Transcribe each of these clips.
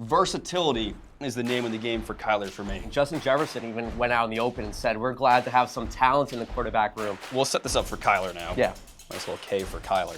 versatility is the name of the game for Kyler for me. Justin Jefferson even went out in the open and said, we're glad to have some talent in the quarterback room. We'll set this up for Kyler now. Yeah. Nice little K for Kyler.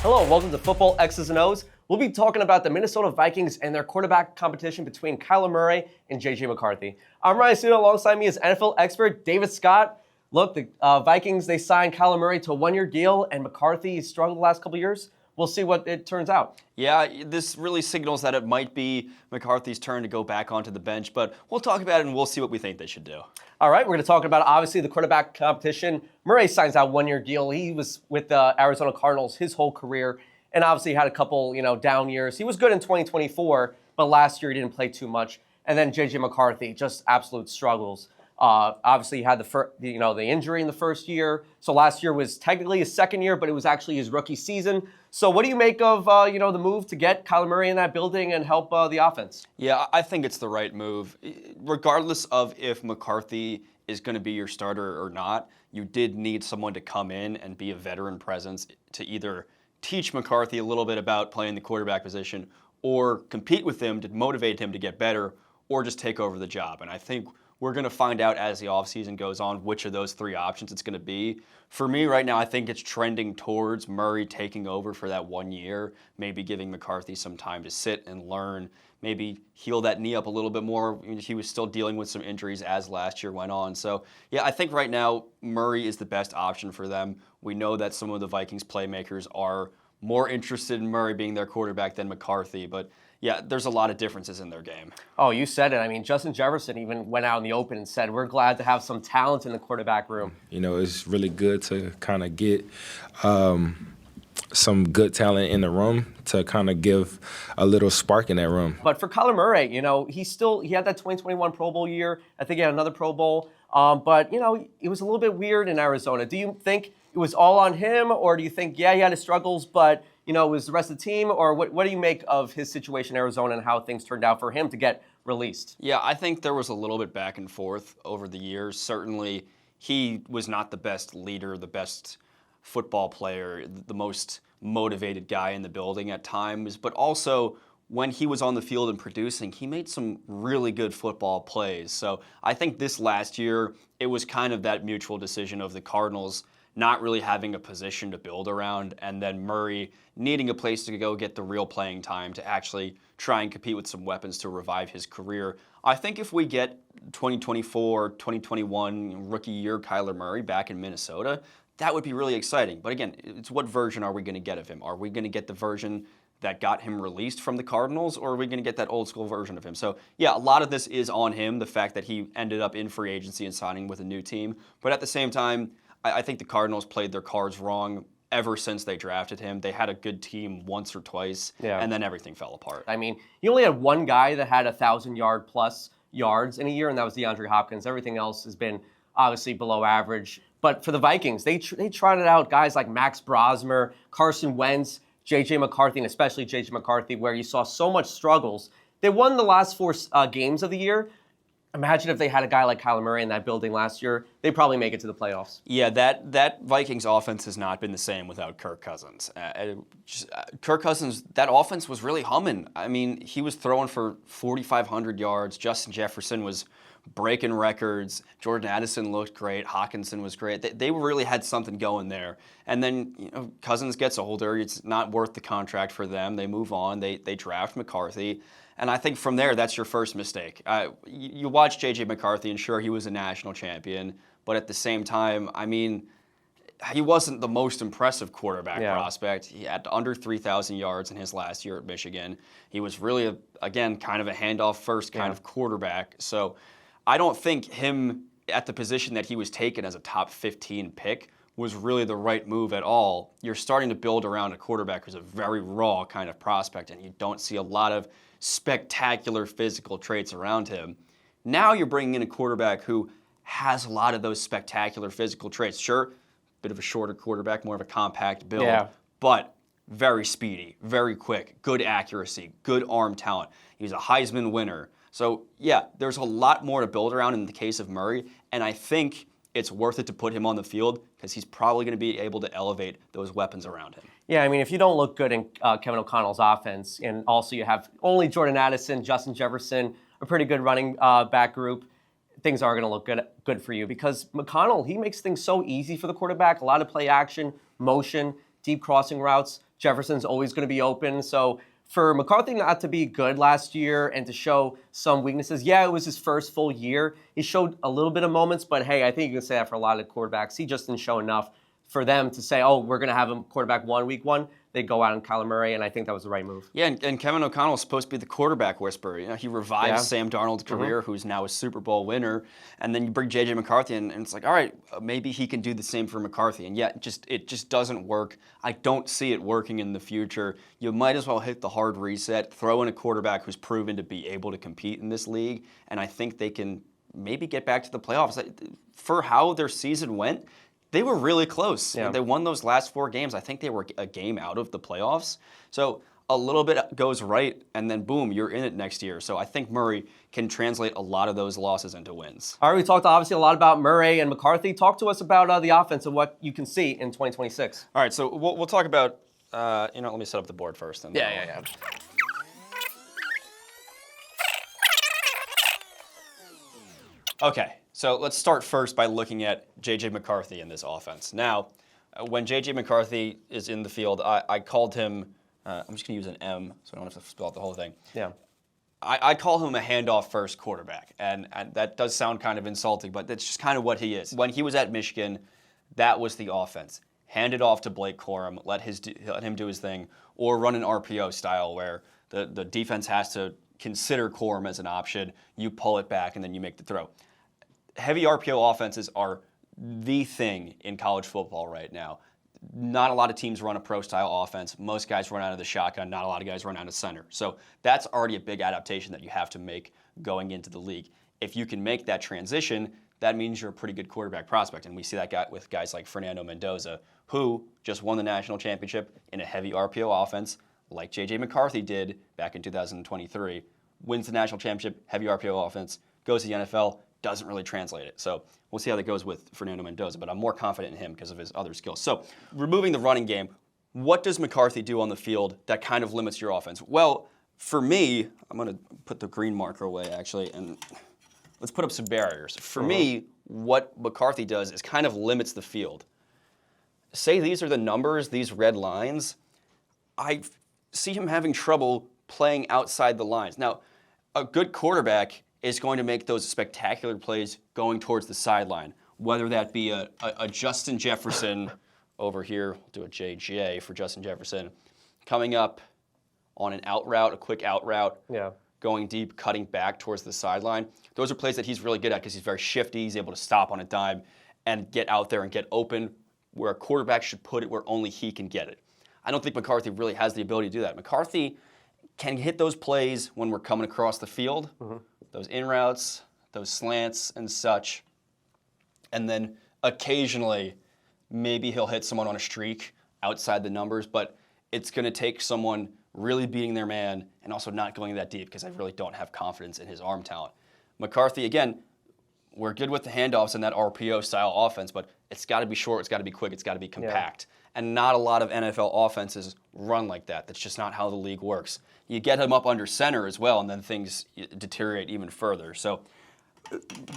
Hello, welcome to Football X's and O's. We'll be talking about the Minnesota Vikings and their quarterback competition between Kyler Murray and J.J. McCarthy. I'm Ryan Studo. Alongside me is NFL expert David Scott. Look, the Vikings, they signed Kyler Murray to a one-year deal, and McCarthy struggled the last couple of years. We'll see what it turns out. Yeah, this really signals that it might be McCarthy's turn to go back onto the bench, but we'll talk about it and we'll see what we think they should do. All right, we're going to talk about, obviously, the quarterback competition. Murray signs that one-year deal. He was with the Arizona Cardinals his whole career, and obviously had a couple, down years. He was good in 2024, but last year he didn't play too much. And then J.J. McCarthy, just absolute struggles. Obviously, he had the injury in the first year. So last year was technically his second year, but it was actually his rookie season. So what do you make of the move to get Kyler Murray in that building and help the offense? Yeah, I think it's the right move. Regardless of if McCarthy is going to be your starter or not, you did need someone to come in and be a veteran presence to either teach McCarthy a little bit about playing the quarterback position or compete with him to motivate him to get better or just take over the job. And I think we're going to find out as the offseason goes on which of those three options it's going to be. For me right now, I think it's trending towards Murray taking over for that 1 year, maybe giving McCarthy some time to sit and learn, maybe heal that knee up a little bit more. He was still dealing with some injuries as last year went on. So, yeah, I think right now Murray is the best option for them. We know that some of the Vikings playmakers are more interested in Murray being their quarterback than McCarthy, but yeah, there's a lot of differences in their game. Oh, you said it. I mean, Justin Jefferson even went out in the open and said, we're glad to have some talent in the quarterback room. It's really good to kind of get some good talent in the room to kind of give a little spark in that room. But for Kyler Murray, he had that 2021 Pro Bowl year. I think he had another Pro Bowl. But it was a little bit weird in Arizona. Do you think it was all on him, or do you think, yeah, he had his struggles, but it was the rest of the team? Or what do you make of his situation in Arizona and how things turned out for him to get released? Yeah, I think there was a little bit back and forth over the years. Certainly, he was not the best leader, the best football player, the most motivated guy in the building at times. But also, when he was on the field and producing, he made some really good football plays. So I think this last year, it was kind of that mutual decision of the Cardinals not really having a position to build around, and then Murray needing a place to go get the real playing time to actually try and compete with some weapons to revive his career. I think if we get 2024, 2021 rookie year Kyler Murray back in Minnesota, that would be really exciting. But again, it's what version are we going to get of him? Are we going to get the version that got him released from the Cardinals, or are we going to get that old school version of him? So yeah, a lot of this is on him, the fact that he ended up in free agency and signing with a new team. But at the same time, I think the Cardinals played their cards wrong ever since they drafted him. They had a good team once or twice, and then everything fell apart. I mean, you only had one guy that had 1,000-yard plus yards in a year, and that was DeAndre Hopkins. Everything else has been obviously below average. But for the Vikings, they trotted out guys like Max Brosmer, Carson Wentz, J.J. McCarthy, and especially J.J. McCarthy, where you saw so much struggles. They won the last four games of the year. Imagine if they had a guy like Kyler Murray in that building last year. They'd probably make it to the playoffs. Yeah, that Vikings offense has not been the same without Kirk Cousins. Kirk Cousins, that offense was really humming. I mean, he was throwing for 4,500 yards. Justin Jefferson was breaking records. Jordan Addison looked great. Hawkinson was great. They really had something going there. And then Cousins gets older. It's not worth the contract for them. They move on. They draft McCarthy. And I think from there, that's your first mistake. You watch J.J. McCarthy, and sure, he was a national champion. But at the same time, I mean, he wasn't the most impressive quarterback prospect. He had under 3,000 yards in his last year at Michigan. He was really, again, kind of a handoff first kind of quarterback. So I don't think him at the position that he was taken as a top 15 pick was really the right move at all. You're starting to build around a quarterback who's a very raw kind of prospect, and you don't see a lot of spectacular physical traits around him. Now you're bringing in a quarterback who has a lot of those spectacular physical traits. Sure, bit of a shorter quarterback, more of a compact build, but very speedy, very quick, good accuracy, good arm talent. He's a Heisman winner. So yeah, there's a lot more to build around in the case of Murray, and I think it's worth it to put him on the field because he's probably going to be able to elevate those weapons around him. Yeah, I mean, if you don't look good in Kevin O'Connell's offense, and also you have only Jordan Addison, Justin Jefferson, a pretty good running back group, things are going to look good for you because McConnell, he makes things so easy for the quarterback. A lot of play action, motion, deep crossing routes. Jefferson's always going to be open. So for McCarthy not to be good last year and to show some weaknesses, yeah, it was his first full year. He showed a little bit of moments, but hey, I think you can say that for a lot of quarterbacks. He just didn't show enough for them to say, oh, we're going to have him quarterback week one. They go out on Kyler Murray, and I think that was the right move. Yeah, and Kevin O'Connell is supposed to be the quarterback whisperer. You know, he revives Sam Darnold's career, who's now a Super Bowl winner, and then you bring J.J. McCarthy in, and it's like, all right, maybe he can do the same for McCarthy, and yet it just doesn't work. I don't see it working in the future. You might as well hit the hard reset, throw in a quarterback who's proven to be able to compete in this league, and I think they can maybe get back to the playoffs. For how their season went, they were really close. Yeah. They won those last 4 games. I think they were a game out of the playoffs. So a little bit goes right, and then boom, you're in it next year. So I think Murray can translate a lot of those losses into wins. All right, we talked obviously a lot about Murray and McCarthy. Talk to us about the offense and what you can see in 2026. All right, so we'll talk about, let me set up the board first. And Yeah. Okay, so let's start first by looking at J.J. McCarthy in this offense. Now, when J.J. McCarthy is in the field, I called him, I'm just going to use an M so I don't have to spell out the whole thing. Yeah. I call him a handoff-first quarterback, and that does sound kind of insulting, but that's just kind of what he is. When he was at Michigan, that was the offense. Hand it off to Blake Corum, let him do his thing, or run an RPO style where the defense has to consider Corum as an option, you pull it back, and then you make the throw. Heavy RPO offenses are the thing in college football right now. Not a lot of teams run a pro-style offense. Most guys run out of the shotgun. Not a lot of guys run out of center. So that's already a big adaptation that you have to make going into the league. If you can make that transition, that means you're a pretty good quarterback prospect. And we see that with guys like Fernando Mendoza, who just won the national championship in a heavy RPO offense, like J.J. McCarthy did back in 2023, wins the national championship, heavy RPO offense, goes to the NFL, doesn't really translate it. So we'll see how that goes with Fernando Mendoza, but I'm more confident in him because of his other skills. So removing the running game, what does McCarthy do on the field that kind of limits your offense? Well, for me, I'm going to put the green marker away, actually, and let's put up some barriers. For me, what McCarthy does is kind of limits the field. Say these are the numbers, these red lines, I see him having trouble playing outside the lines. Now, a good quarterback is going to make those spectacular plays going towards the sideline, whether that be a Justin Jefferson over here, we'll do a JJ for Justin Jefferson, coming up on an out route, a quick out route, going deep, cutting back towards the sideline. Those are plays that he's really good at because he's very shifty, he's able to stop on a dime and get out there and get open where a quarterback should put it where only he can get it. I don't think McCarthy really has the ability to do that. McCarthy can hit those plays when we're coming across the field, those in routes, those slants and such. And then occasionally, maybe he'll hit someone on a streak outside the numbers, but it's going to take someone really beating their man and also not going that deep because I really don't have confidence in his arm talent. McCarthy, again, we're good with the handoffs in that RPO style offense, but it's got to be short, it's got to be quick, it's got to be compact. And not a lot of NFL offenses run like that. That's just not how the league works. You get him up under center as well, and then things deteriorate even further. So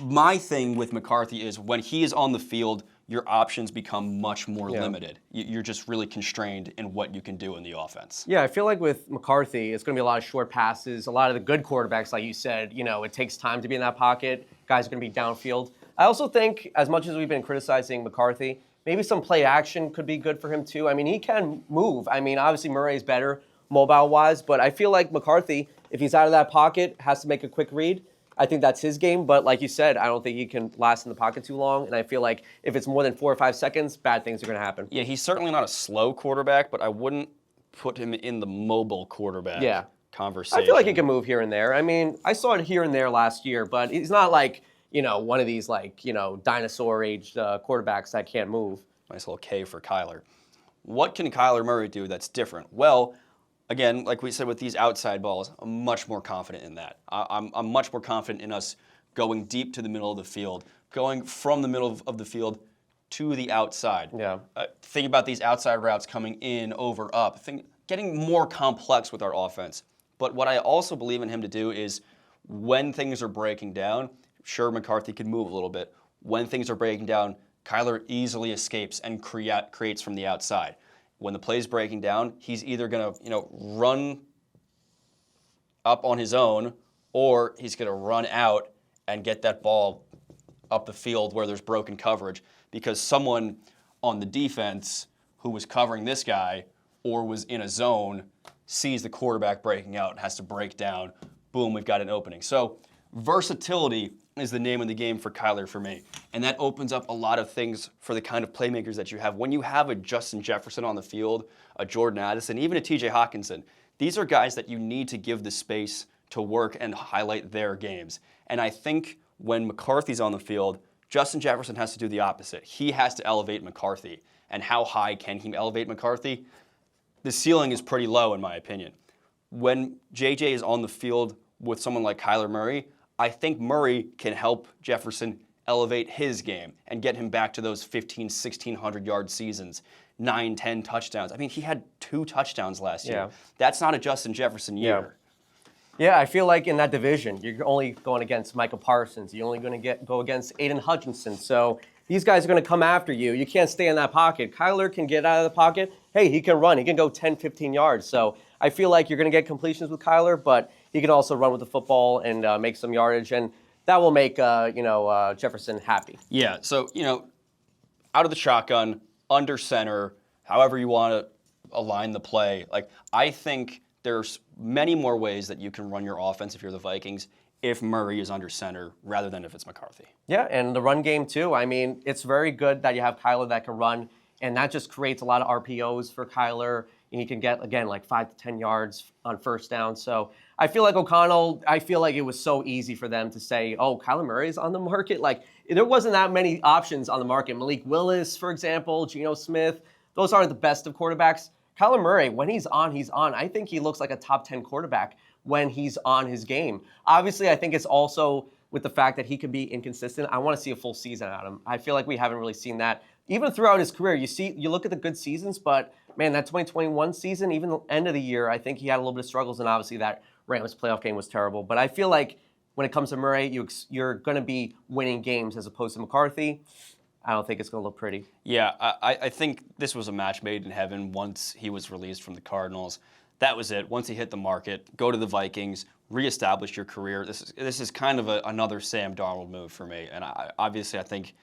my thing with McCarthy is when he is on the field, your options become much more limited. You're just really constrained in what you can do in the offense. Yeah, I feel like with McCarthy, it's going to be a lot of short passes. A lot of the good quarterbacks, like you said, it takes time to be in that pocket. Guys are going to be downfield. I also think, as much as we've been criticizing McCarthy, maybe some play action could be good for him too. I mean, he can move. I mean, obviously Murray's better mobile-wise, but I feel like McCarthy, if he's out of that pocket, has to make a quick read. I think that's his game, but like you said, I don't think he can last in the pocket too long, and I feel like if it's more than 4 or 5 seconds, bad things are going to happen. Yeah, he's certainly not a slow quarterback, but I wouldn't put him in the mobile quarterback conversation. I feel like he can move here and there. I mean, I saw it here and there last year, but he's not like, one of these dinosaur-aged quarterbacks that can't move. Nice little K for Kyler. What can Kyler Murray do that's different? Well, again, like we said with these outside balls, I'm much more confident in that. I'm much more confident in us going deep to the middle of the field, going from the middle of the field to the outside. Yeah. Think about these outside routes coming in, over, up. Getting more complex with our offense. But what I also believe in him to do is when things are breaking down, sure, McCarthy can move a little bit. When things are breaking down, Kyler easily escapes and creates from the outside. When the play's breaking down, he's either going to, run up on his own, or he's going to run out and get that ball up the field where there's broken coverage because someone on the defense who was covering this guy or was in a zone sees the quarterback breaking out and has to break down. Boom, we've got an opening. So versatility is the name of the game for Kyler for me. And that opens up a lot of things for the kind of playmakers that you have. When you have a Justin Jefferson on the field, a Jordan Addison, even a TJ Hawkinson, these are guys that you need to give the space to work and highlight their games. And I think when McCarthy's on the field, Justin Jefferson has to do the opposite. He has to elevate McCarthy. And how high can he elevate McCarthy? The ceiling is pretty low, in my opinion. When JJ is on the field with someone like Kyler Murray, I think Murray can help Jefferson elevate his game and get him back to those 1,600-yard seasons, 9, 10 touchdowns. I mean, he had 2 touchdowns last year. That's not a Justin Jefferson year. Yeah, I feel like in that division, you're only going against Michael Parsons. You're only going to go against Aiden Hutchinson. So these guys are going to come after you. You can't stay in that pocket. Kyler can get out of the pocket. Hey, he can run. He can go 10, 15 yards. So I feel like you're going to get completions with Kyler, but he can also run with the football and make some yardage, and that will make Jefferson happy. Yeah, so, out of the shotgun, under center, however you want to align the play. Like, I think there's many more ways that you can run your offense if you're the Vikings if Murray is under center rather than if it's McCarthy. Yeah, and the run game too. I mean, it's very good that you have Kyler that can run, and that just creates a lot of RPOs for Kyler, and he can get, again, like 5 to 10 yards on first down. So I feel like I feel like it was so easy for them to say, oh, Kyler Murray's on the market. Like, there wasn't that many options on the market. Malik Willis, for example, Geno Smith, those aren't the best of quarterbacks. Kyler Murray, when he's on, he's on. I think he looks like a top 10 quarterback when he's on his game. Obviously, I think it's also with the fact that he can be inconsistent. I want to see a full season out of him. I feel like we haven't really seen that. Even throughout his career, you look at the good seasons, but man, that 2021 season, even the end of the year, I think he had a little bit of struggles, and obviously that Rams playoff game was terrible. But I feel like when it comes to Murray, you're going to be winning games as opposed to McCarthy. I don't think it's going to look pretty. Yeah, I think this was a match made in heaven once he was released from the Cardinals. That was it. Once he hit the market, go to the Vikings, reestablish your career. This is kind of another Sam Darnold move for me. And obviously I think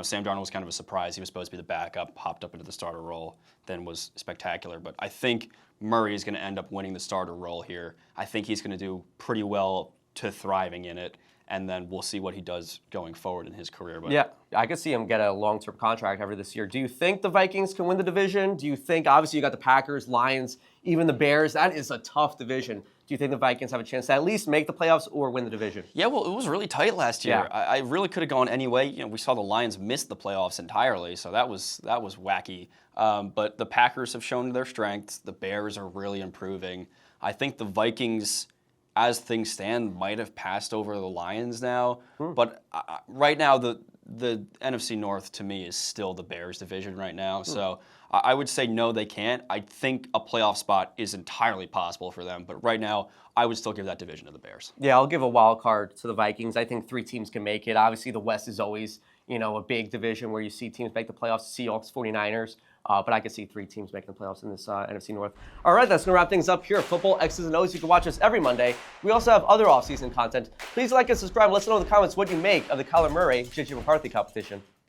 Sam Darnold was kind of a surprise. He was supposed to be the backup, hopped up into the starter role, then was spectacular. But I think Murray is going to end up winning the starter role here. I think he's going to do pretty well to thriving in it. And then we'll see what he does going forward in his career. But yeah, I could see him get a long-term contract after this year. Do you think the Vikings can win the division? Do you think, obviously you got the Packers, Lions, even the Bears. That is a tough division. Do you think the Vikings have a chance to at least make the playoffs or win the division? Yeah, well, it was really tight last year. Yeah. I really could have gone any way. We saw the Lions miss the playoffs entirely, so that was wacky. But the Packers have shown their strengths. The Bears are really improving. I think the Vikings, as things stand, might have passed over the Lions now. But right now, the NFC North, to me, is still the Bears division right now. So I would say no, they can't. I think a playoff spot is entirely possible for them. But right now, I would still give that division to the Bears. Yeah, I'll give a wild card to the Vikings. I think 3 teams can make it. Obviously, the West is always, a big division where you see teams make the playoffs, Seahawks, 49ers. But I could see 3 teams making the playoffs in this NFC North. All right, that's going to wrap things up here at Football X's and O's. You can watch us every Monday. We also have other off-season content. Please like and subscribe. Let us know in the comments what you make of the Kyler Murray, JJ McCarthy competition.